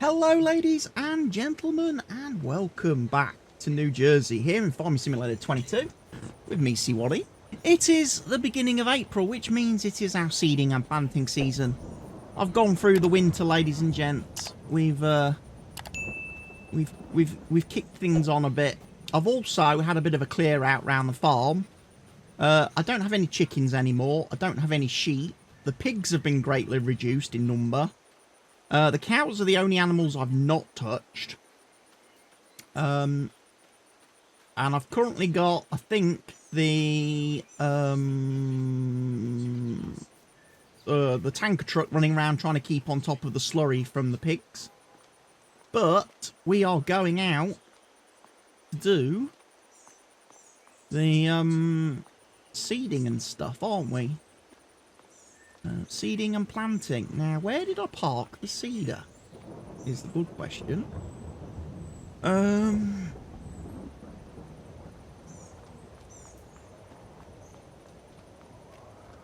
Hello ladies and gentlemen, and welcome back to New Jersey here in Farming Simulator 22 with me, Waddy. It is the beginning of April, which means it is our seeding and planting season. I've gone through the winter, ladies and gents. We've kicked things on a bit. I've also had a bit of a clear out round the farm. I don't have any chickens anymore. I don't have any sheep. The pigs have been greatly reduced in number. The cows are the only animals I've not touched. And I've currently got, I think, the tanker truck running around trying to keep on top of the slurry from the pigs. But we are going out to do the seeding and stuff, aren't we? Seeding and planting. Now, where did I park the seeder? Is the good question.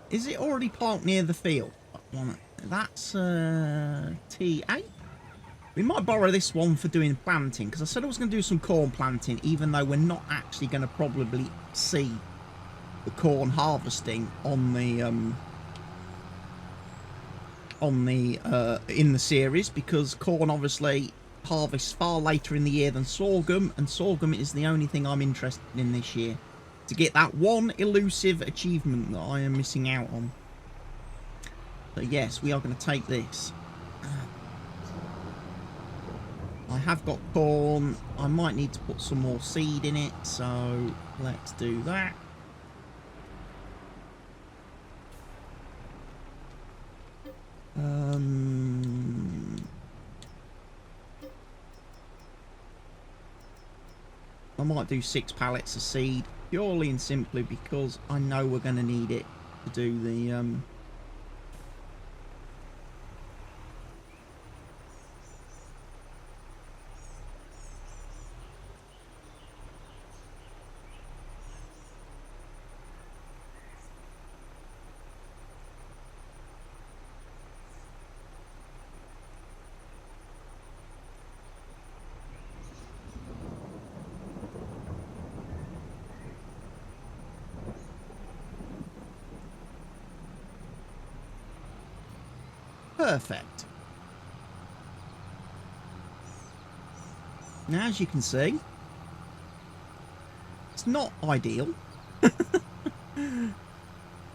Is it already parked near the field? That's T8. We might borrow this one for doing planting, because I said I was going to do some corn planting, even though we're not actually going to probably see the corn harvesting on the in the series, because corn obviously harvests far later in the year than sorghum, and sorghum is the only thing I'm interested in this year to get that one elusive achievement that I am missing out on. So yes, we are going to take this. I have got corn. I might need to put some more seed in it, so let's do that. I might do 6 pallets of seed, purely and simply because I know we're going to need it to do the perfect. Now, as you can see, it's not ideal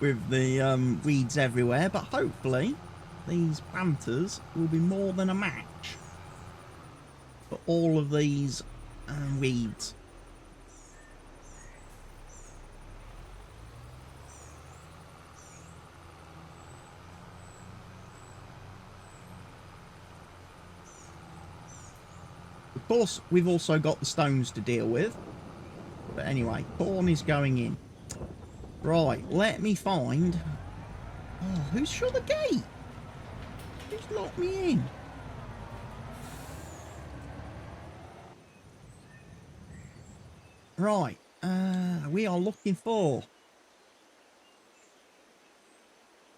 with the weeds everywhere, but hopefully these planters will be more than a match for all of these weeds. Of course, we've also got the stones to deal with. But anyway, corn is going in. Right, let me find... Oh, who's shut the gate? Who's locked me in? Right, we are looking for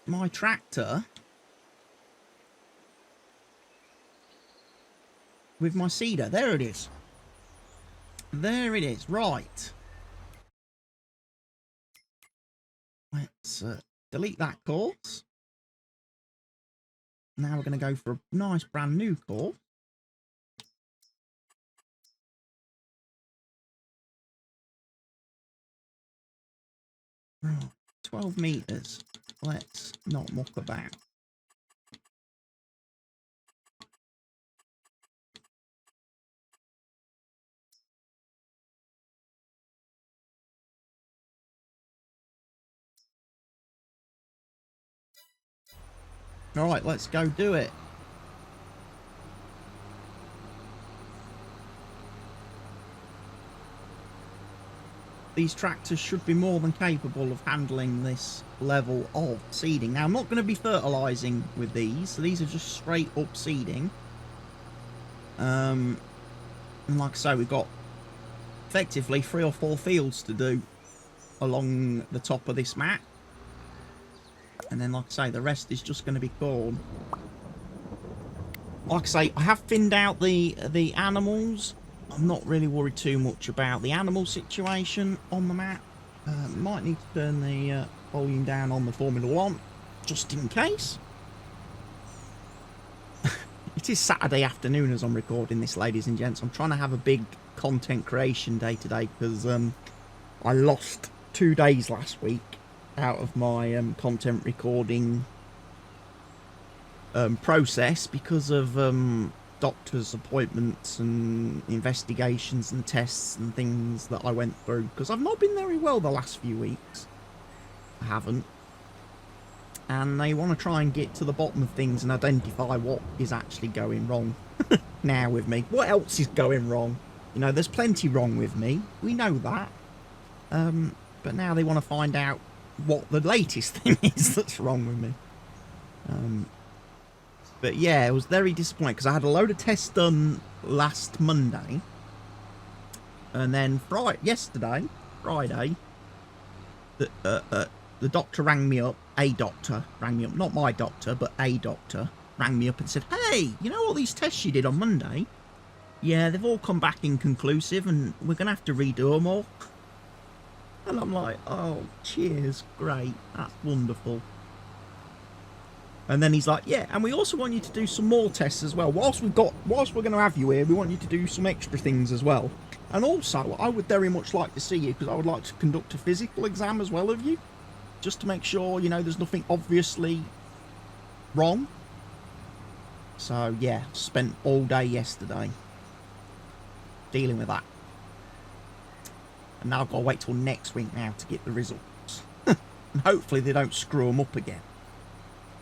my tractor with my seeder. There it is. There it is. Right. Let's delete that course. Now we're going to go for a nice brand new course. Right. 12 meters. Let's not muck about. Alright, let's go do it. These tractors should be more than capable of handling this level of seeding. Now, I'm not going to be fertilising with these, so these are just straight up seeding. And like I say, we've got effectively 3 or 4 fields to do along the top of this map. And then, like I say, the rest is just going to be corn. like I say, I have thinned out the animals. I'm not really worried too much about the animal situation on the map. Might need to turn the volume down on the Formula 1, just in case. It is Saturday afternoon as I'm recording this, ladies and gents. I'm trying to have a big content creation day today because I lost 2 days last week out of my content recording process because of doctor's appointments and investigations and tests and things that I went through, because I've not been very well the last few weeks. I haven't. And they want to try and get to the bottom of things and identify what is actually going wrong now with me. What else is going wrong? You know, there's plenty wrong with me. We know that. But now they want to find out what the latest thing is that's wrong with me. But yeah, it was very disappointing because I had a load of tests done last Monday. And then Friday, the doctor rang me up. A doctor rang me up. Not my doctor, but a doctor rang me up and said, hey, you know all these tests you did on Monday? Yeah, they've all come back inconclusive and we're going to have to redo them all. And I'm like, oh, cheers, great, that's wonderful. And then he's like, yeah, and we also want you to do some more tests as well. Whilst we're going to have you here, we want you to do some extra things as well. And also, I would very much like to see you, because I would like to conduct a physical exam as well of you, just to make sure, you know, there's nothing obviously wrong. So, yeah, spent all day yesterday dealing with that. And now I've got to wait till next week now to get the results. And hopefully they don't screw them up again.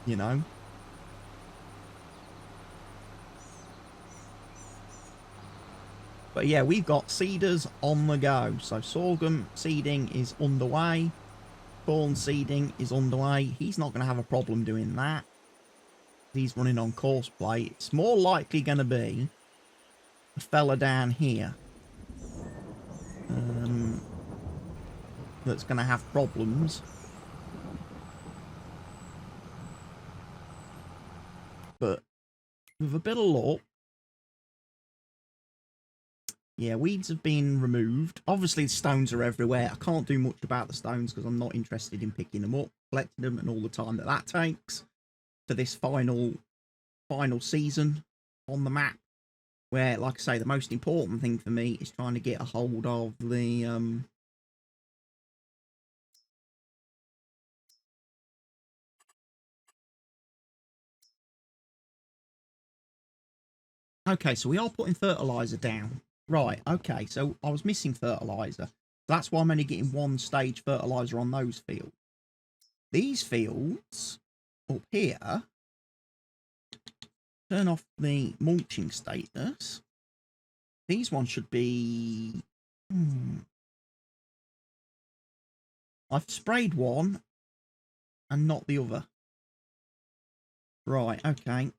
You know? But yeah, we've got seeders on the go. So sorghum seeding is underway. Corn seeding is underway. He's not going to have a problem doing that. He's running on course play. It's more likely going to be a fella down here that's going to have problems. But with a bit of luck, yeah, weeds have been removed. Obviously, the stones are everywhere. I can't do much about the stones because I'm not interested in picking them up, collecting them, and all the time that takes for this final season on the map. Where, like I say, the most important thing for me is trying to get a hold of the okay, so we are putting fertilizer down. Right, okay, so I was missing fertilizer. That's why I'm only getting 1 stage fertilizer on those fields. These fields up here, turn off the mulching status. These ones should be... I've sprayed one and not the other. Right, okay.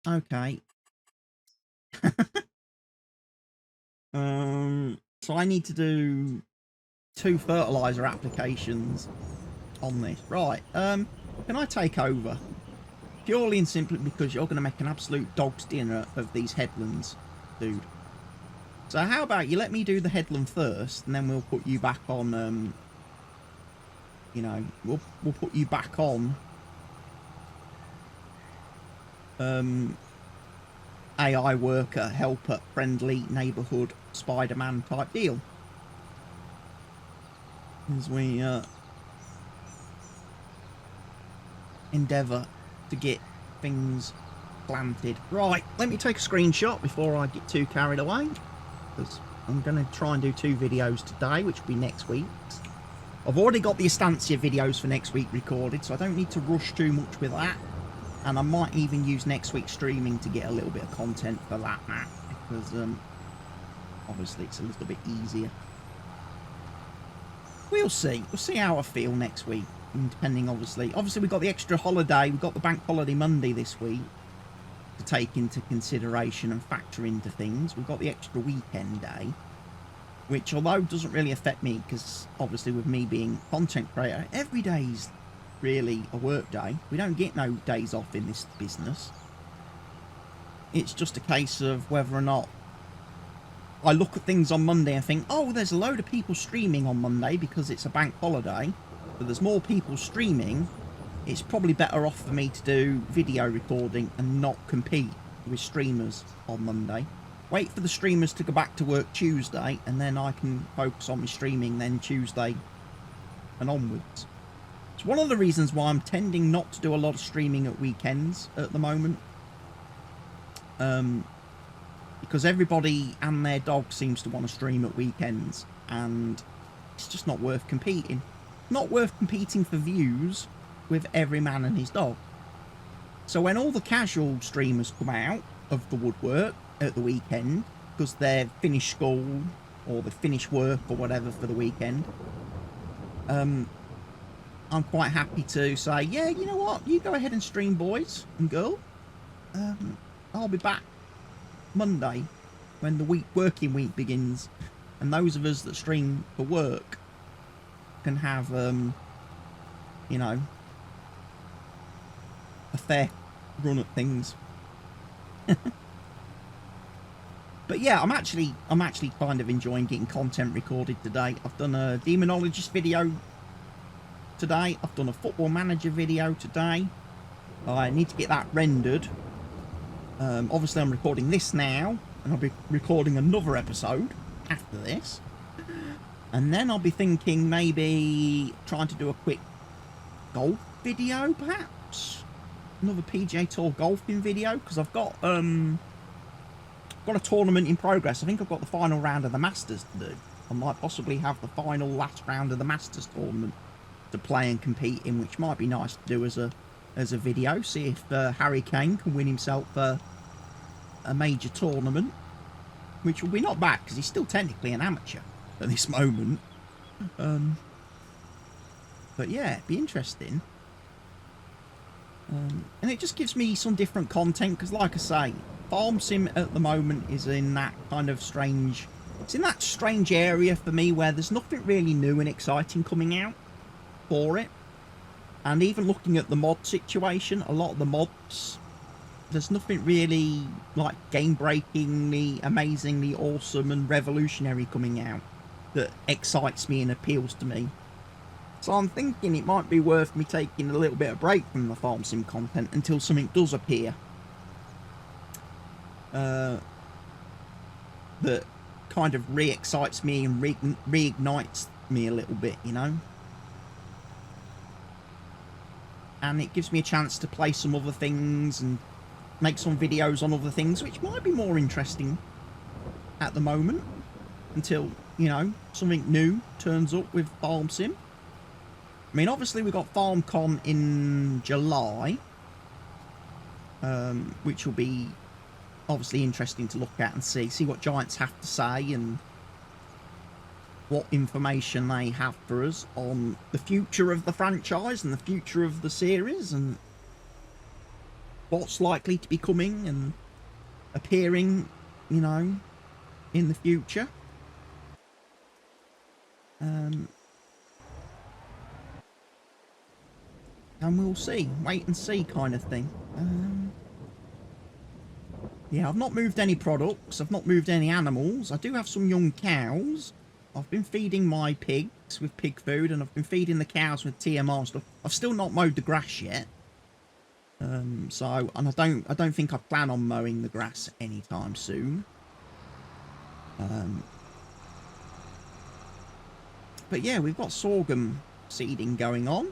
Okay. So I need to do 2 fertilizer applications on this. Right, can I take over? Purely and simply because you're going to make an absolute dog's dinner of these headlands, dude. So how about you let me do the headland first, and then we'll put you back on, you know, we'll put you back on, AI worker, helper, friendly, neighbourhood, Spider-Man type deal. As we endeavour to get things planted. Right, let me take a screenshot before I get too carried away, because I'm going to try and do 2 videos today, which will be next week's. I've already got the Estancia videos for next week recorded, so I don't need to rush too much with that. And I might even use next week's streaming to get a little bit of content for that map, because obviously it's a little bit easier. We'll see. We'll see how I feel next week. And depending, obviously we've got the extra holiday. We've got the bank holiday Monday this week to take into consideration and factor into things. We've got the extra weekend day, which although doesn't really affect me, because obviously with me being content creator, every day's really a work day. We don't get no days off in this business. It's just a case of whether or not I look at things on Monday and think, oh, there's a load of people streaming on Monday because it's a bank holiday, but there's more people streaming. It's probably better off for me to do video recording and not compete with streamers on Monday. Wait for the streamers to go back to work Tuesday, and then I can focus on my streaming then Tuesday and onwards. It's one of the reasons why I'm tending not to do a lot of streaming at weekends at the moment. Because everybody and their dog seems to want to stream at weekends, and it's just not worth competing. Not worth competing for views with every man and his dog. So when all the casual streamers come out of the woodwork at the weekend, because they've finished school or they've finished work or whatever for the weekend, I'm quite happy to say, yeah, you know what, you go ahead and stream, boys and girl. I'll be back Monday when the working week begins, and those of us that stream for work can have you know, a fair run at things. But yeah, I'm actually kind of enjoying getting content recorded today. I've done a demonologist video today. I've done a football manager video today. I need to get that rendered. Obviously I'm recording this now, and I'll be recording another episode after this. And then I'll be thinking maybe trying to do a quick golf video, perhaps. Another PGA Tour golfing video, because I've got a tournament in progress. I think I've got the final round of the Masters to do. I might possibly have the final last round of the Masters tournament to play and compete in, which might be nice to do as a video. See if Harry Kane can win himself a major tournament, which will be not bad because he's still technically an amateur at this moment. But yeah, it'd be interesting. And it just gives me some different content because, like I say, Farm Sim at the moment is in that kind of strange... It's in that strange area for me where there's nothing really new and exciting coming out for it. And even looking at the mod situation, a lot of the mods, there's nothing really like game-breakingly, amazingly awesome and revolutionary coming out that excites me and appeals to me. So I'm thinking it might be worth me taking a little bit of break from the Farm Sim content until something does appear. That kind of re-excites me and reignites me a little bit, you know? And it gives me a chance to play some other things and make some videos on other things, which might be more interesting at the moment, until, you know, something new turns up with Farm Sim. I mean, obviously we've got FarmCon in July, which will be obviously interesting to look at and see what Giants have to say and what information they have for us on the future of the franchise and the future of the series and what's likely to be coming and appearing, you know, in the future. And we'll see, wait and see kind of thing. Yeah, I've not moved any products, I've not moved any animals. I do have some young cows. I've been feeding my pigs with pig food, and I've been feeding the cows with TMR stuff. I've still not mowed the grass yet. And I don't think I plan on mowing the grass anytime soon. But yeah, we've got sorghum seeding going on.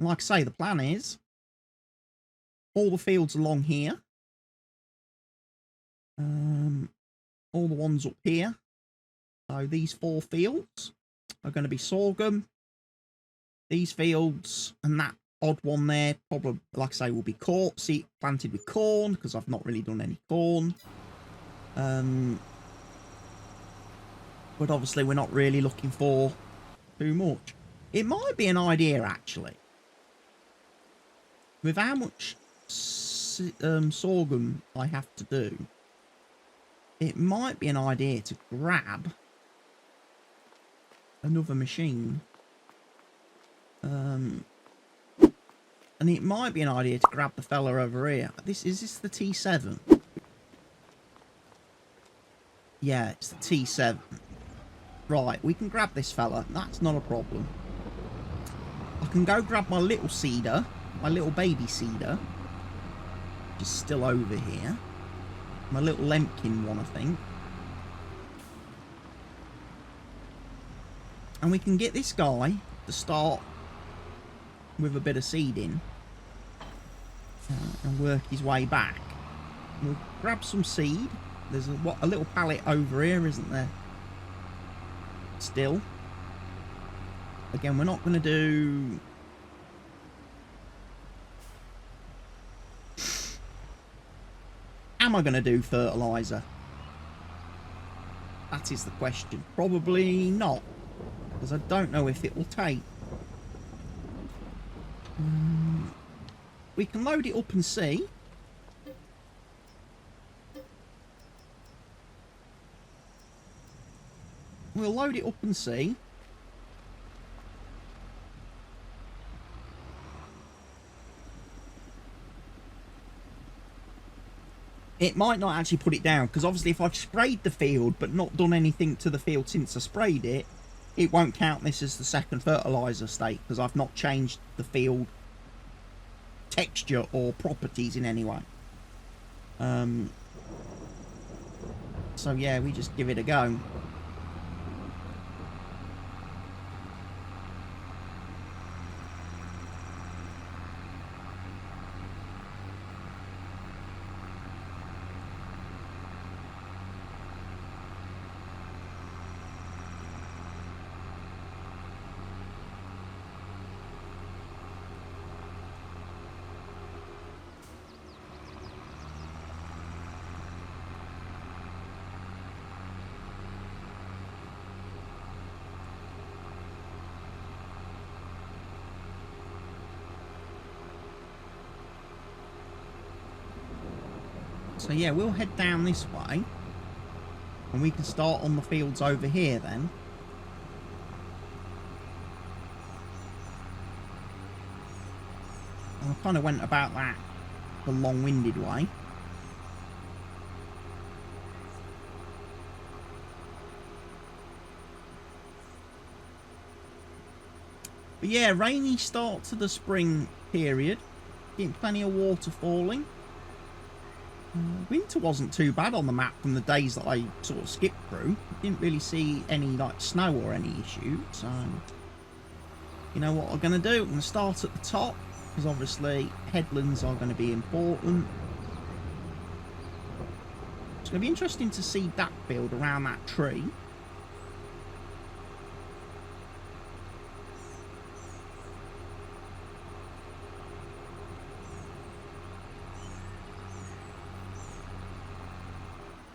And like I say, the plan is all the fields along here. All the ones up here. So these 4 fields are going to be sorghum. These fields and that odd one there, probably, like I say, will be planted with corn, because I've not really done any corn. But obviously we're not really looking for too much. It might be an idea, actually, with how much sorghum I have to do. It might be an idea to grab another machine. And it might be an idea to grab the fella over here. Is this the T7? Yeah, it's the T7. Right, we can grab this fella. That's not a problem. I can go grab my little seeder. My little baby seeder. Which is still over here. My little Lemkin one, I think. And we can get this guy to start with a bit of seeding. And work his way back. We'll grab some seed. There's a little pallet over here, isn't there? Still. Again, we're not going to do... Am I going to do fertiliser? That is the question. Probably not. Because I don't know if it will take. We can load it up and see. We'll load it up and see. It might not actually put it down, because obviously if I've sprayed the field but not done anything to the field since I sprayed it, it won't count this as the second fertiliser state, because I've not changed the field texture or properties in any way. So yeah, we just give it a go. So yeah, we'll head down this way. And we can start on the fields over here then. I kind of went about that the long-winded way. But yeah, rainy start to the spring period. Getting plenty of water falling. Winter wasn't too bad on the map from the days that I sort of skipped through. Didn't really see any like snow or any issues. So, you know what I'm going to do? I'm going to start at the top, because obviously headlands are going to be important. It's going to be interesting to see that field around that tree.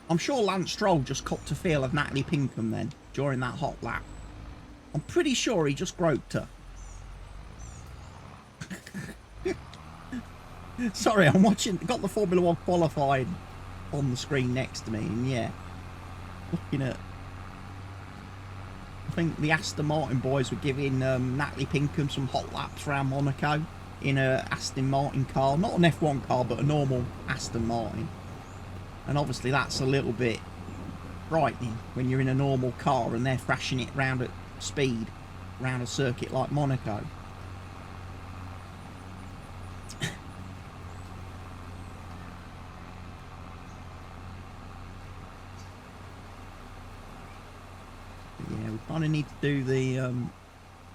I'm sure Lance Stroll just copped a feel of Natalie Pinkham then, during that hot lap. I'm pretty sure he just groped her. Sorry, I'm watching, got the Formula 1 qualified on the screen next to me, and yeah, looking at, I think the Aston Martin boys were giving Natalie Pinkham some hot laps around Monaco in a Aston Martin car, not an F1 car, but a normal Aston Martin. And obviously that's a little bit frightening when you're in a normal car and they're thrashing it round at speed around a circuit like Monaco. Yeah, we kind of need to do the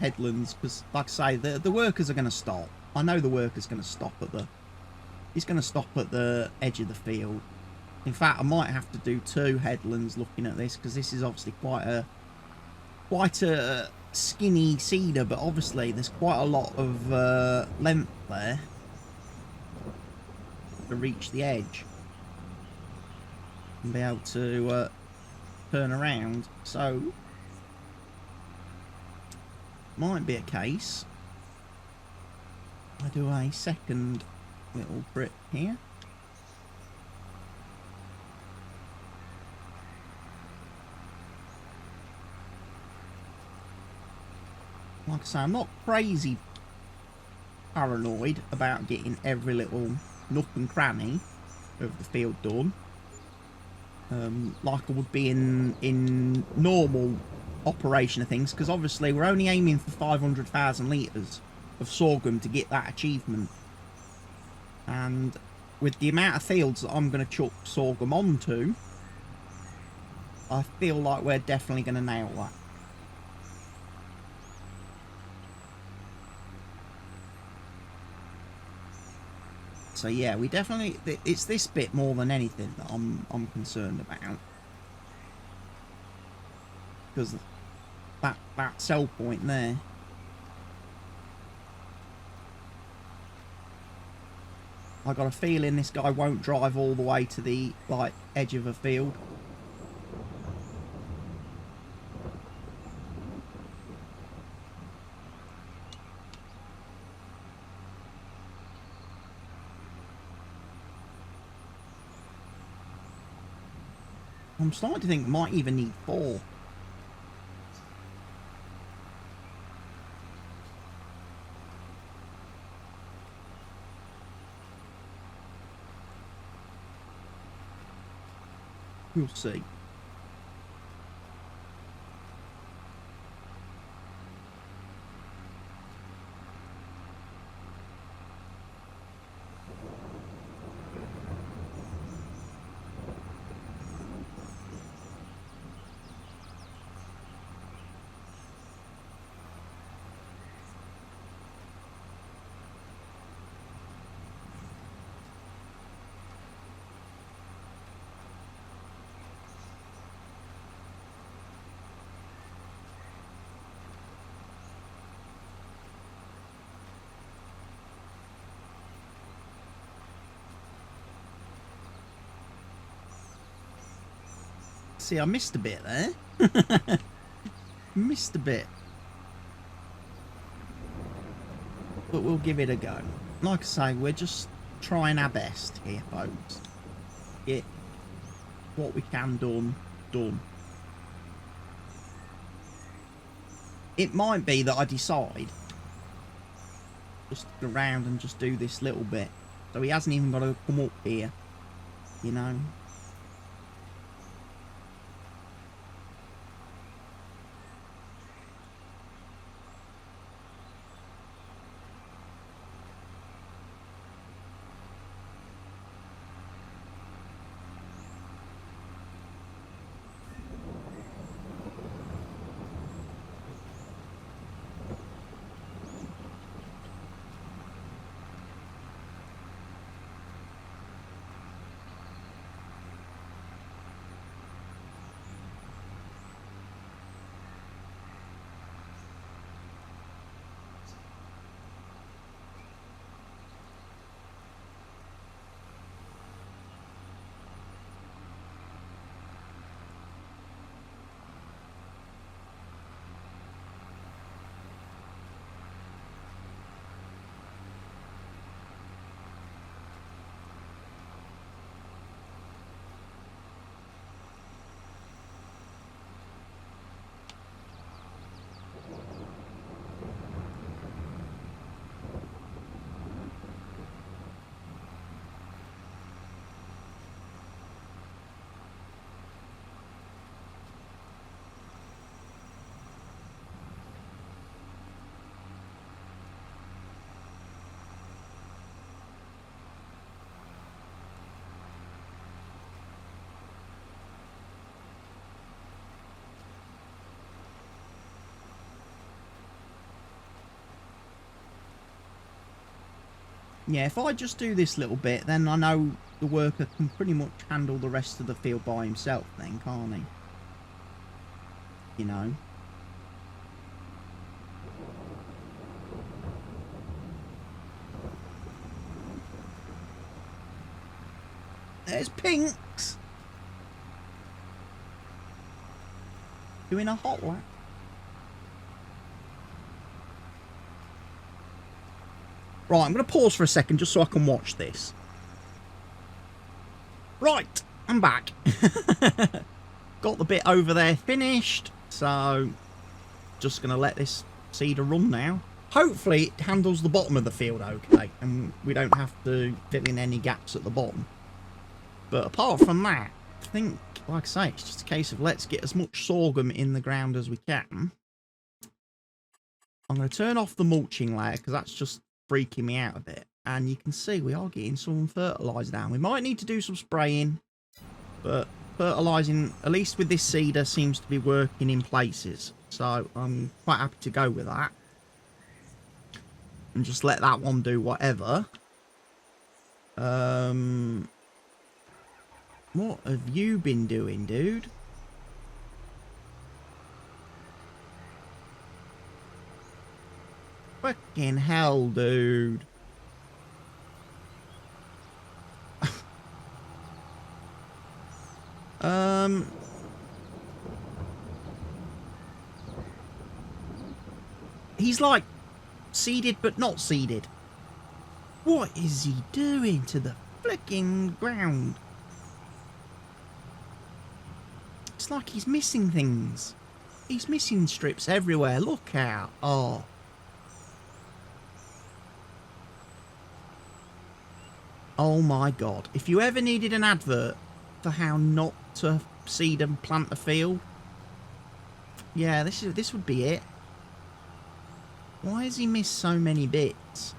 headlands, because like I say, the workers are going to stop. I know the worker's going to stop at the... He's going to stop at the edge of the field. In fact, I might have to do 2 headlands looking at this, because this is obviously quite a skinny cedar, but obviously there's quite a lot of length there to reach the edge and be able to turn around. So might be a case I do a second little grip here. Like I say, I'm not crazy paranoid about getting every little nook and cranny of the field done, like I would be in normal operation of things, because obviously we're only aiming for 500,000 litres of sorghum to get that achievement. And with the amount of fields that I'm going to chuck sorghum onto, I feel like we're definitely going to nail that. So yeah, we definitely, it's this bit more than anything that I'm concerned about, because that sell point there. I got a feeling this guy won't drive all the way to the like edge of a field. I'm starting to think we might even need 4. We'll see. See, I missed a bit there. Missed a bit. But we'll give it a go. Like I say, we're just trying our best here, folks. Get what we can done. It might be that I decide just to go around and just do this little bit. So he hasn't even got to come up here, you know. Yeah, if I just do this little bit, then I know the worker can pretty much handle the rest of the field by himself then, can't he? You know. There's Pinks! Doing a hot lap. Right, I'm going to pause for a second just so I can watch this. Right, I'm back. Got the bit over there finished, so just going to let this seeder run now. Hopefully it handles the bottom of the field okay, and we don't have to fill in any gaps at the bottom. But apart from that, I think, like I say, it's just a case of let's get as much sorghum in the ground as we can. I'm going to turn off the mulching layer because that's just freaking me out a bit. And you can see we are getting some fertiliser down. We might need to do some spraying, but fertilising, at least with this seeder, seems to be working in places. So I'm quite happy to go with that. And just let that one do whatever. What have you been doing, dude? Fucking hell, dude. He's like seeded but not seeded. What is he doing to the flicking ground? It's like he's missing things. He's missing strips everywhere. Look out. Oh. Oh my god. If you ever needed an advert for how not to seed and plant a field, yeah, this would be it. Why has he missed so many bits?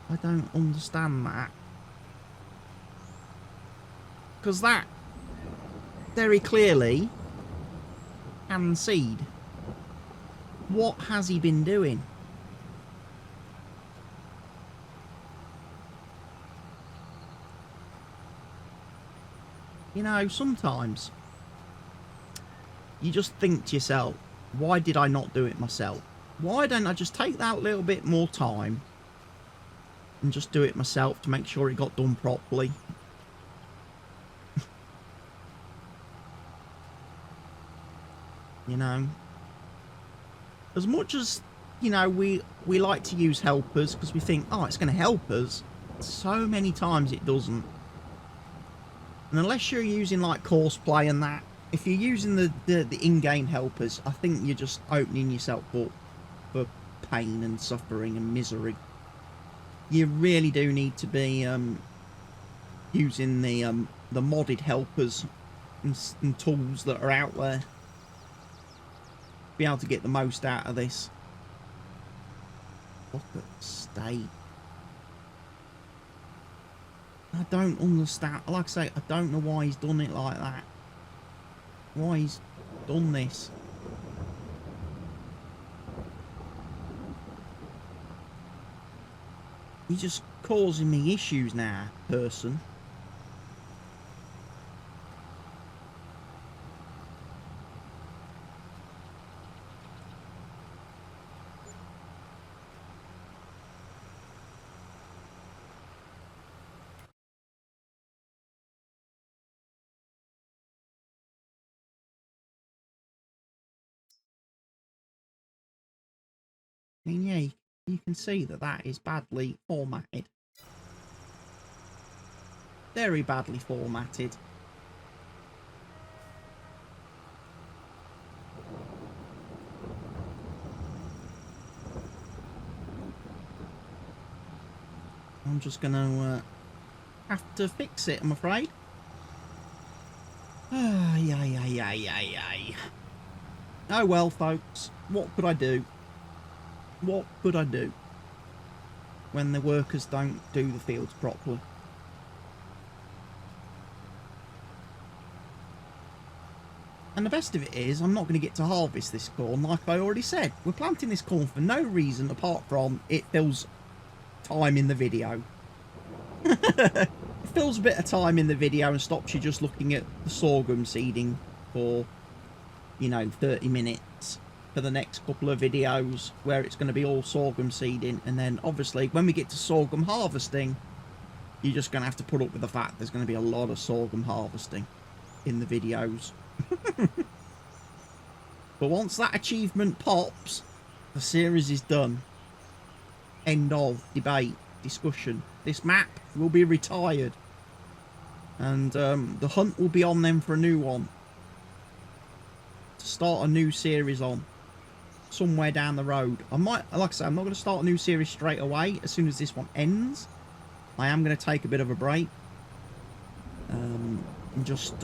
I don't understand that. Because that very clearly can seed. What has he been doing? You know, sometimes you just think to yourself, why did I not do it myself? Why don't I just take that little bit more time and just do it myself to make sure it got done properly? You know, as much as, you know, we like to use helpers because we think, oh, it's going to help us, so many times it doesn't. And unless you're using like courseplay and that, if you're using the in-game helpers, I think you're just opening yourself up for pain and suffering and misery. You really do need to be using the modded helpers and tools that are out there. Be able to get the most out of this. Look at the state. I don't understand. Like I say, I don't know why he's done it like that. Why he's done this. You're just causing me issues now, person. I mean, yeah, you can see that that is badly formatted. Very badly formatted. I'm just going to have to fix it, I'm afraid. Oh well, folks. What could I do? What could I do when the workers don't do the fields properly? And the best of it is, I'm not going to get to harvest this corn, like I already said. We're planting this corn for no reason apart from it fills time in the video. It fills a bit of time in the video and stops you just looking at the sorghum seeding for, you know, 30 minutes. For the next couple of videos where it's going to be all sorghum seeding, and then obviously when we get to sorghum harvesting, you're just going to have to put up with the fact there's going to be a lot of sorghum harvesting in the videos. But once that achievement pops, the series is done. End of debate, discussion. This map will be retired, and the hunt will be on then for a new one, to start a new series on. somewhere down the road. I might, like I say, I'm not going to start a new series straight away as soon as this one ends. I am going to take a bit of a break. And just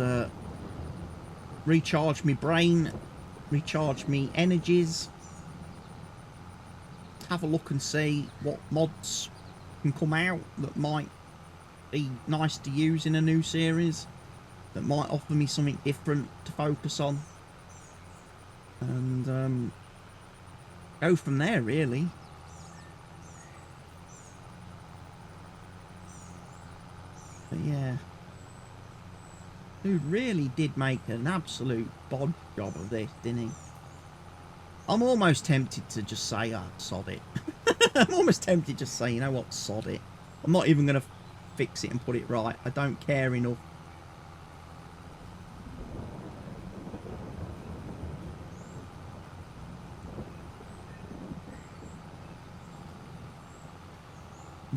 recharge my brain, recharge me energies, have a look and see what mods can come out that might be nice to use in a new series, that might offer me something different to focus on, and go from there, really. But yeah, dude really did make an absolute bod job of this, didn't he? I'm almost tempted to just say, oh, sod it. I'm almost tempted to just say, you know what, sod it. I'm not even going to fix it and put it right. I don't care enough.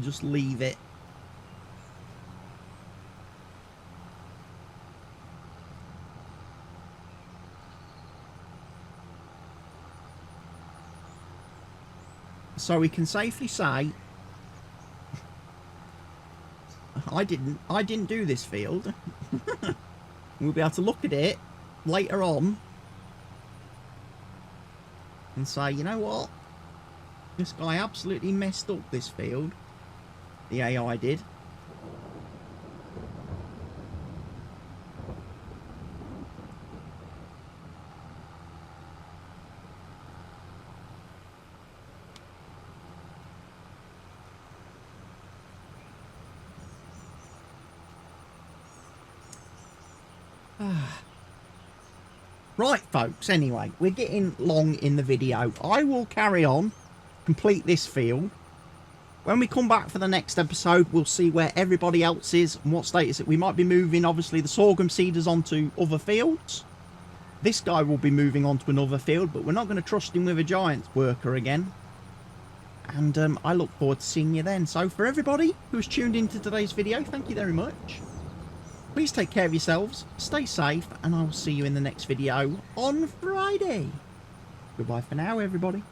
Just leave it. So we can safely say I didn't do this field. We'll be able to look at it later on and say, you know what? This guy absolutely messed up this field. The AI did. Right, folks, anyway, we're getting long in the video. I will carry on, complete this field. When we come back for the next episode, we'll see where everybody else is and what status it. We might be moving, obviously, the sorghum seeders onto other fields. This guy will be moving on to another field, but we're not going to trust him with a giant worker again. And I look forward to seeing you then. So for everybody who's tuned into today's video, thank you very much. Please take care of yourselves, stay safe, and I will see you in the next video on Friday. Goodbye for now, everybody.